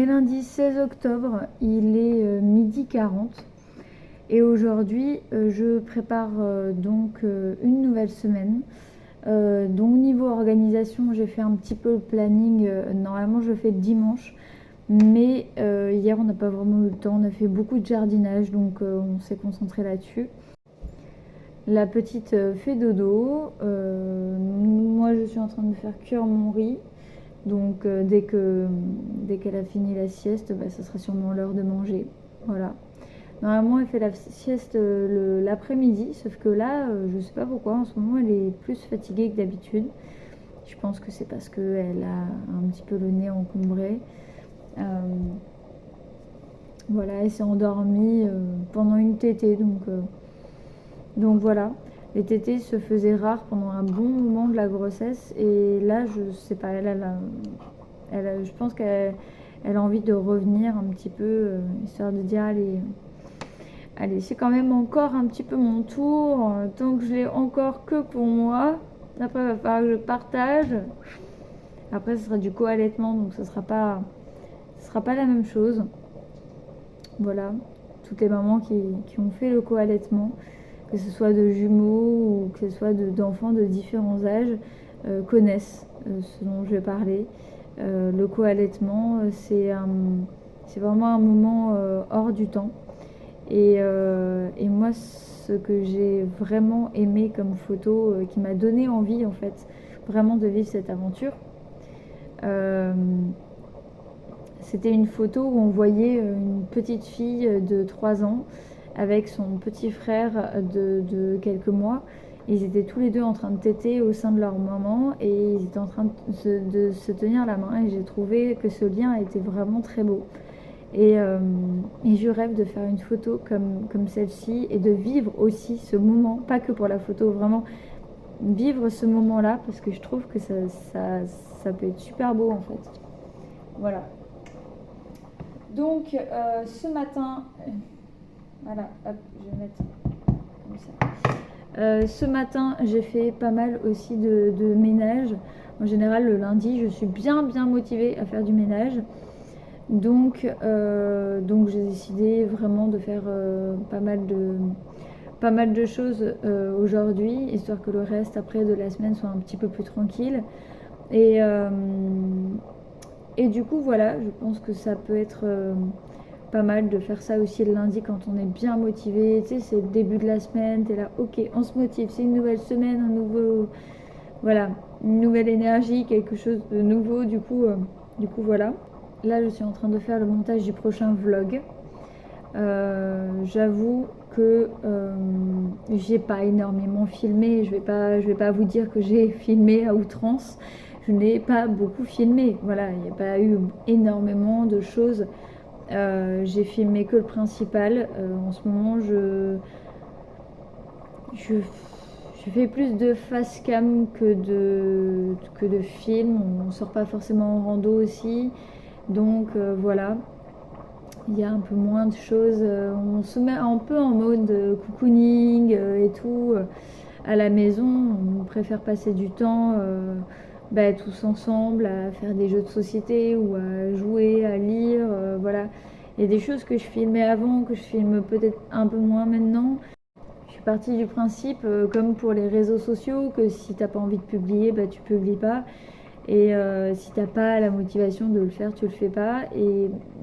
Lundi 16 octobre, il est midi 40 et aujourd'hui je prépare donc une nouvelle semaine. Donc niveau organisation, j'ai fait un petit peu le planning. Normalement je fais dimanche, mais hier on n'a pas vraiment eu le temps. On a fait beaucoup de jardinage, donc on s'est concentré là-dessus. La petite fait dodo. Moi je suis en train de faire cuire mon riz. Donc dès qu'elle a fini la sieste, ça sera sûrement l'heure de manger. Voilà. Normalement elle fait la sieste l'après-midi, sauf que là, je sais pas pourquoi, en ce moment elle est plus fatiguée que d'habitude. Je pense que c'est parce qu'elle a un petit peu le nez encombré. Voilà, elle s'est endormie pendant une tétée, donc voilà. Les tétées se faisaient rares pendant un bon moment de la grossesse et là je sais pas, je pense qu'elle a envie de revenir un petit peu, histoire de dire allez c'est quand même encore un petit peu mon tour, tant que je l'ai encore que pour moi. Après il va falloir que je partage. Après ce sera du co-allaitement, donc ce sera pas la même chose. Voilà, toutes les mamans qui ont fait le co-allaitement, que ce soit de jumeaux ou que ce soit d'enfants de différents âges, connaissent ce dont je vais parler. Le co-allaitement, c'est vraiment un moment hors du temps. Et moi, ce que j'ai vraiment aimé comme photo, qui m'a donné envie en fait vraiment de vivre cette aventure, c'était une photo où on voyait une petite fille de 3 ans avec son petit frère de quelques mois. Ils étaient tous les deux en train de téter au sein de leur maman et ils étaient en train de se tenir la main, et j'ai trouvé que ce lien était vraiment très beau. Et je rêve de faire une photo comme celle-ci et de vivre aussi ce moment, pas que pour la photo, vraiment vivre ce moment-là, parce que je trouve que ça peut être super beau en fait. Voilà. Donc ce matin, voilà, hop, je vais mettre comme ça. Ce matin, j'ai fait pas mal aussi de ménage. En général, le lundi, je suis bien motivée à faire du ménage. Donc j'ai décidé vraiment de faire pas mal de choses aujourd'hui, histoire que le reste après de la semaine soit un petit peu plus tranquille. Et du coup, voilà, je pense que ça peut être pas mal de faire ça aussi le lundi quand on est bien motivé. Tu sais, c'est le début de la semaine, t'es là, ok, on se motive, c'est une nouvelle semaine, voilà, une nouvelle énergie, quelque chose de nouveau. Du coup, voilà. Là, je suis en train de faire le montage du prochain vlog. J'avoue que j'ai pas énormément filmé. Je vais pas vous dire que j'ai filmé à outrance. Je n'ai pas beaucoup filmé. Voilà, il n'y a pas eu énormément de choses. J'ai filmé que le principal. En ce moment, je fais plus de face cam que de film. On sort pas forcément en rando aussi. Donc voilà, il y a un peu moins de choses. On se met un peu en mode cocooning et tout à la maison. On préfère passer du temps tous ensemble à faire des jeux de société ou à jouer, à lire. Voilà. Il y a des choses que je filmais avant, que je filme peut-être un peu moins maintenant. Je suis partie du principe, comme pour les réseaux sociaux, que si t'as pas envie de publier, tu publies pas. Et si t'as pas la motivation de le faire, tu le fais pas.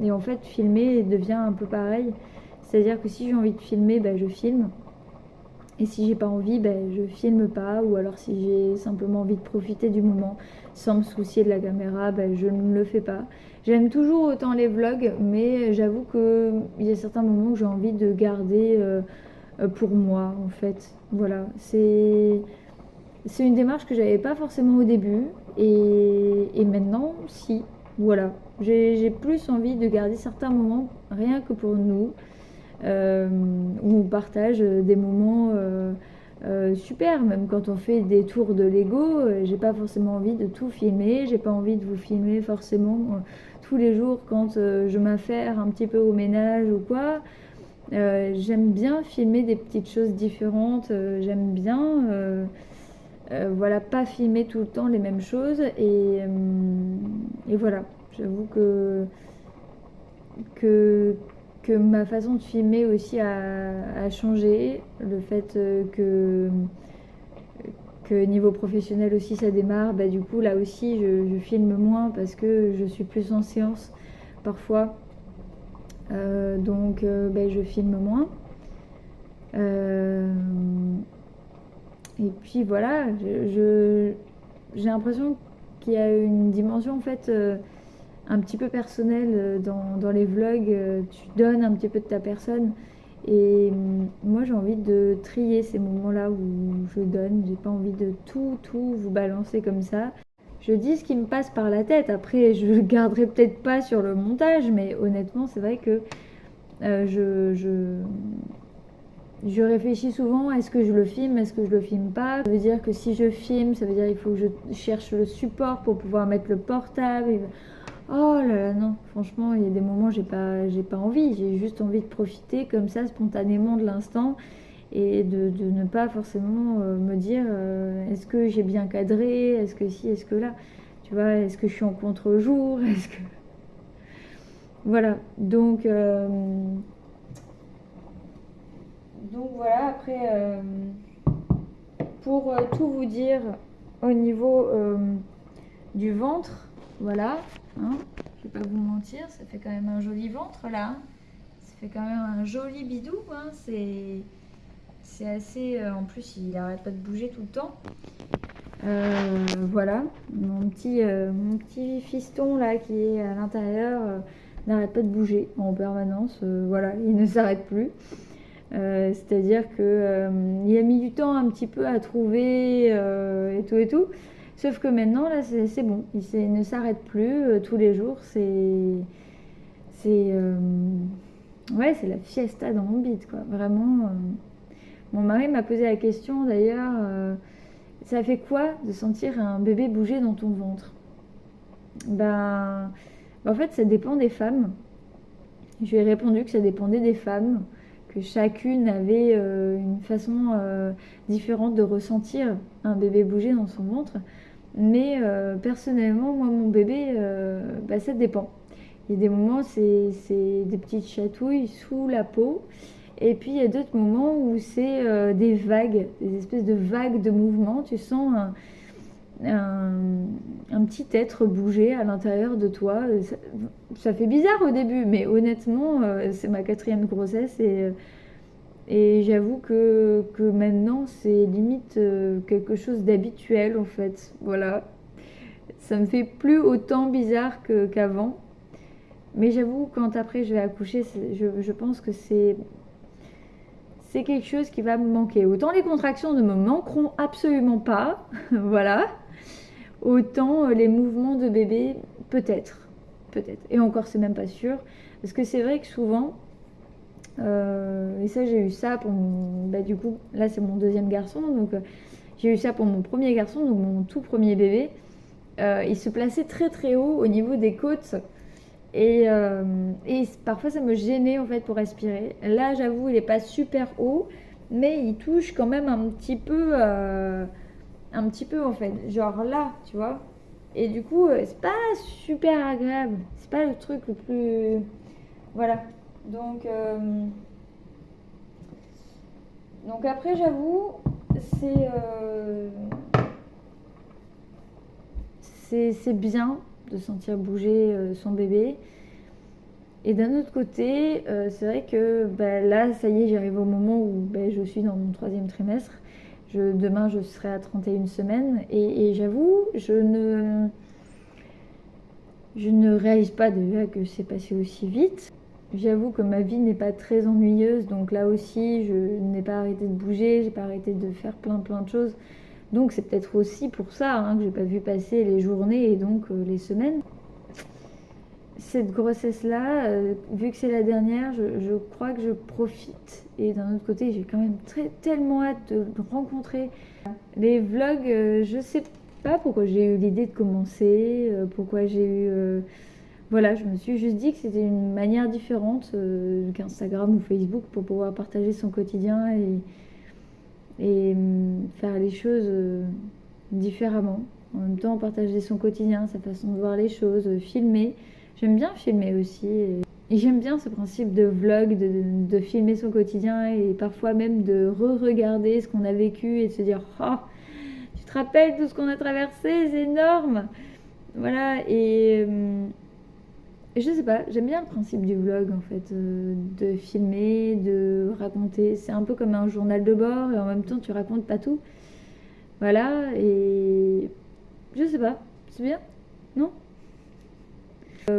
Et en fait, filmer devient un peu pareil. C'est-à-dire que si j'ai envie de filmer, je filme. Et si j'ai pas envie, je filme pas. Ou alors si j'ai simplement envie de profiter du moment sans me soucier de la caméra, je ne le fais pas. J'aime toujours autant les vlogs, mais j'avoue qu'il y a certains moments où j'ai envie de garder pour moi, en fait. Voilà, c'est une démarche que j'avais pas forcément au début et maintenant, si. Voilà, j'ai plus envie de garder certains moments rien que pour nous, où on partage des moments super. Même quand on fait des tours de Lego, j'ai pas forcément envie de tout filmer, j'ai pas envie de vous filmer forcément tous les jours quand je m'affaire un petit peu au ménage ou quoi. J'aime bien filmer des petites choses différentes, j'aime bien voilà, pas filmer tout le temps les mêmes choses et voilà, j'avoue que, que ma façon de filmer aussi a changé, le fait que niveau professionnel aussi ça démarre, du coup là aussi je filme moins parce que je suis plus en séance parfois, donc je filme moins. Et puis voilà, j'ai l'impression qu'il y a une dimension en fait un petit peu personnelle dans les vlogs. Tu donnes un petit peu de ta personne. Et moi j'ai envie de trier ces moments-là où je donne. J'ai pas envie de tout vous balancer comme ça. Je dis ce qui me passe par la tête. Après, je le garderai peut-être pas sur le montage, mais honnêtement, c'est vrai que je réfléchis souvent, est-ce que je le filme, est-ce que je le filme pas. Ça veut dire que si je filme, ça veut dire qu'il faut que je cherche le support pour pouvoir mettre le portable. Oh là là, non, franchement, il y a des moments j'ai pas envie, j'ai juste envie de profiter comme ça spontanément de l'instant et de ne pas forcément me dire est-ce que j'ai bien cadré, est-ce que si, est-ce que là, tu vois, est-ce que je suis en contre-jour, est-ce que... Voilà, donc voilà, après, pour tout vous dire au niveau du ventre, voilà, hein, je vais pas vous mentir, ça fait quand même un joli ventre là, ça fait quand même un joli bidou, hein, c'est assez, en plus il arrête pas de bouger tout le temps. Voilà, mon petit fiston là qui est à l'intérieur n'arrête pas de bouger en permanence, voilà, il ne s'arrête plus. C'est-à-dire que il a mis du temps un petit peu à trouver et tout. Sauf que maintenant là c'est bon, il ne s'arrête plus tous les jours. Ouais, c'est la fiesta dans mon bide quoi. Vraiment. Mon mari m'a posé la question d'ailleurs. Ça fait quoi de sentir un bébé bouger dans ton ventre? En fait ça dépend des femmes. Je lui ai répondu que ça dépendait des femmes, que chacune avait une façon différente de ressentir un bébé bouger dans son ventre. Mais personnellement, moi, mon bébé, ça dépend. Il y a des moments, c'est des petites chatouilles sous la peau. Et puis, il y a d'autres moments où c'est des vagues, des espèces de vagues de mouvements. Tu sens un petit être bouger à l'intérieur de toi. Ça fait bizarre au début, mais honnêtement, c'est ma 4e grossesse et j'avoue que maintenant, c'est limite quelque chose d'habituel en fait. Voilà. Ça me fait plus autant bizarre qu'avant. Mais j'avoue, quand après je vais accoucher, je pense que c'est quelque chose qui va me manquer. Autant les contractions ne me manqueront absolument pas, voilà. Autant les mouvements de bébé, peut-être. Peut-être. Et encore, c'est même pas sûr. Parce que c'est vrai que souvent, et ça j'ai eu ça pour mon... Bah, du coup, là c'est mon deuxième garçon, donc j'ai eu ça pour mon premier garçon, donc mon tout premier bébé. Il se plaçait très très haut au niveau des côtes. Et parfois ça me gênait en fait pour respirer. Là j'avoue il est pas super haut, mais il touche quand même un petit peu en fait, genre là, tu vois. Et du coup c'est pas super agréable, c'est pas le truc le plus, voilà. Donc donc après j'avoue c'est euh, c'est bien de sentir bouger son bébé. Et d'un autre côté, c'est vrai que bah, là, ça y est, j'arrive au moment où bah, je suis dans mon troisième trimestre. Demain, je serai à 31 semaines. Et j'avoue, je ne réalise pas déjà que c'est passé aussi vite. J'avoue que ma vie n'est pas très ennuyeuse. Donc là aussi, je n'ai pas arrêté de bouger, j'ai pas arrêté de faire plein de choses. Donc c'est peut-être aussi pour ça hein, que j'ai pas vu passer les journées et donc les semaines. Cette grossesse-là, vu que c'est la dernière, je crois que je profite. Et d'un autre côté, j'ai quand même tellement hâte de rencontrer. Les vlogs, je sais pas pourquoi j'ai eu l'idée de commencer, pourquoi j'ai eu... voilà, je me suis juste dit que c'était une manière différente qu'Instagram ou Facebook pour pouvoir partager son quotidien et faire les choses différemment. En même temps, partager son quotidien, sa façon de voir les choses, filmer. J'aime bien filmer aussi. Et j'aime bien ce principe de vlog, de filmer son quotidien et parfois même de re-regarder ce qu'on a vécu et de se dire oh, tu te rappelles tout ce qu'on a traversé, c'est énorme. Voilà, et je sais pas, j'aime bien le principe du vlog en fait, de filmer, de raconter. C'est un peu comme un journal de bord et en même temps tu racontes pas tout. Voilà, et je sais pas, c'est bien, non?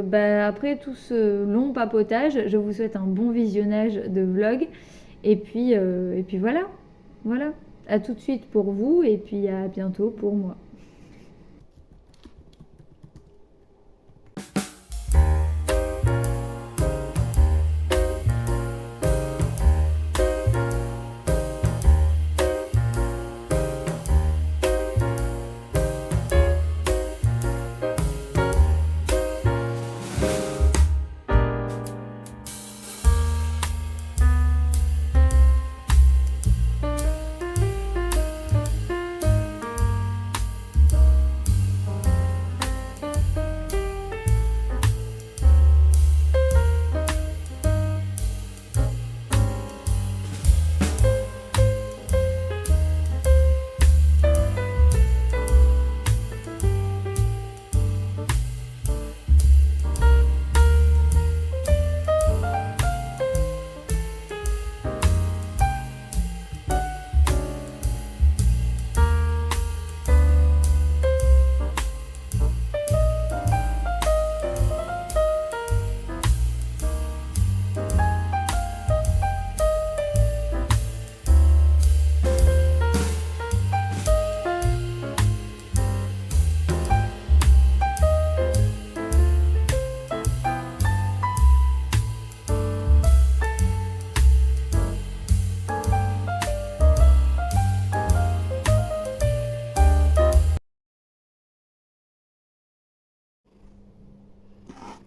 Bah, après tout ce long papotage, je vous souhaite un bon visionnage de vlog. Et puis voilà, voilà. À tout de suite pour vous et puis à bientôt pour moi.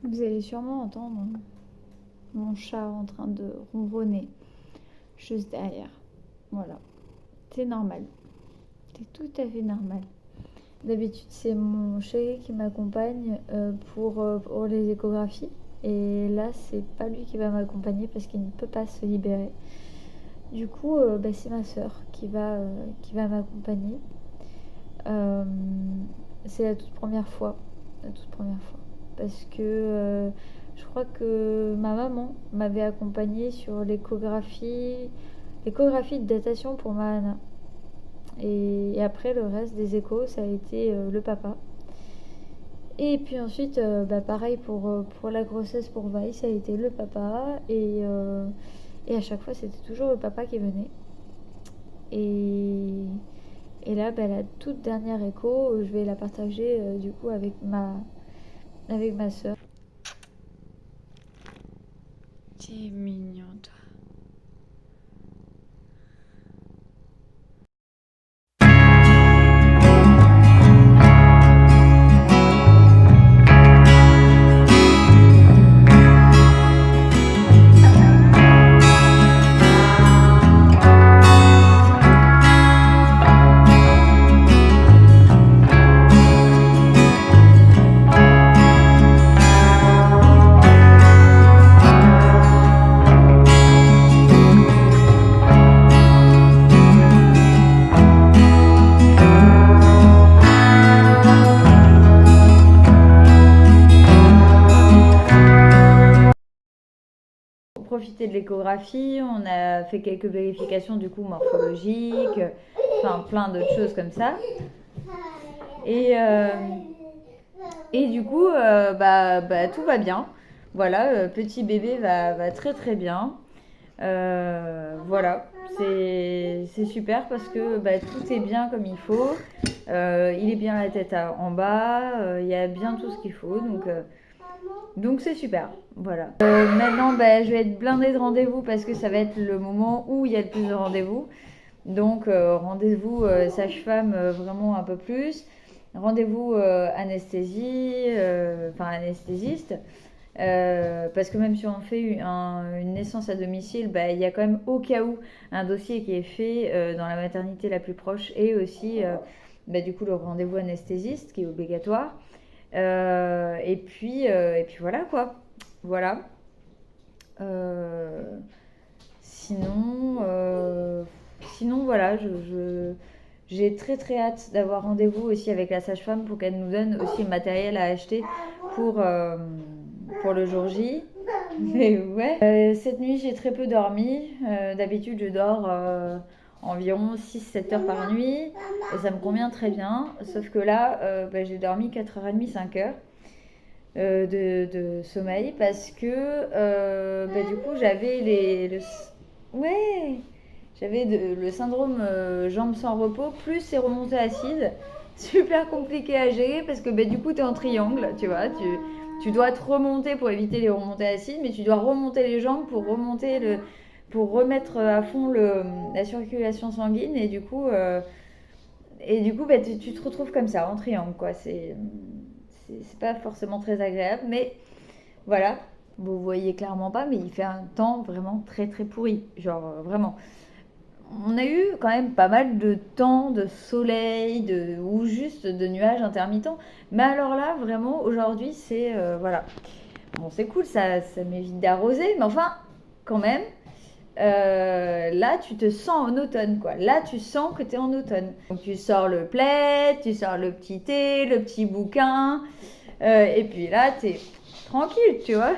Vous allez sûrement entendre mon chat en train de ronronner juste derrière. Voilà, c'est normal. C'est tout à fait normal. D'habitude, c'est mon chéri qui m'accompagne pour les échographies. Et là, c'est pas lui qui va m'accompagner parce qu'il ne peut pas se libérer. Du coup, c'est ma sœur qui va m'accompagner. C'est la toute première fois. La toute première fois. Parce que je crois que ma maman m'avait accompagnée sur l'échographie de datation pour Mahana. Et après, le reste des échos, ça a été le papa. Et puis ensuite, pareil pour la grossesse pour Vi, ça a été le papa. Et à chaque fois, c'était toujours le papa qui venait. Et, et là, la toute dernière écho, je vais la partager du coup avec ma soeur. T'es mignon, toi. Profiter de l'échographie, on a fait quelques vérifications du coup morphologiques, enfin plein d'autres choses comme ça. Et du coup, tout va bien. Voilà, petit bébé va très très bien. Voilà, c'est super parce que tout est bien comme il faut. Il est bien la tête en bas, il y a bien tout ce qu'il faut. Donc c'est super, voilà. Maintenant, je vais être blindée de rendez-vous parce que ça va être le moment où il y a le plus de rendez-vous. Donc rendez-vous sage-femme vraiment un peu plus. Rendez-vous anesthésie, anesthésiste. Parce que même si on fait une naissance à domicile, il y a quand même au cas où un dossier qui est fait dans la maternité la plus proche et aussi du coup le rendez-vous anesthésiste qui est obligatoire. Et puis voilà quoi. Voilà. Sinon voilà, j'ai très très hâte d'avoir rendez-vous aussi avec la sage-femme pour qu'elle nous donne aussi le matériel à acheter pour le jour J. Mais ouais. Cette nuit, j'ai très peu dormi. D'habitude, je dors environ 6-7 heures par nuit. Et ça me convient très bien. Sauf que là, j'ai dormi 4h30, 5 heures de sommeil parce que du coup, ouais, j'avais le syndrome jambes sans repos plus ces remontées acides. Super compliqué à gérer parce que du coup, tu es en triangle, tu vois. Tu dois te remonter pour éviter les remontées acides, mais tu dois remonter les jambes pour pour remettre à fond la circulation sanguine. Et du coup, tu te retrouves comme ça, en triangle, quoi. C'est pas forcément très agréable, mais voilà. Vous voyez clairement pas, mais il fait un temps vraiment très très pourri. Genre, vraiment. On a eu quand même pas mal de temps de soleil ou juste de nuages intermittents. Mais alors là, vraiment, aujourd'hui, c'est... voilà. Bon, c'est cool, ça m'évite d'arroser, mais enfin, quand même, là, tu te sens en automne, quoi. Là, tu sens que tu es en automne. Donc, tu sors le plaid, tu sors le petit thé, le petit bouquin, et puis là, tu es tranquille, tu vois.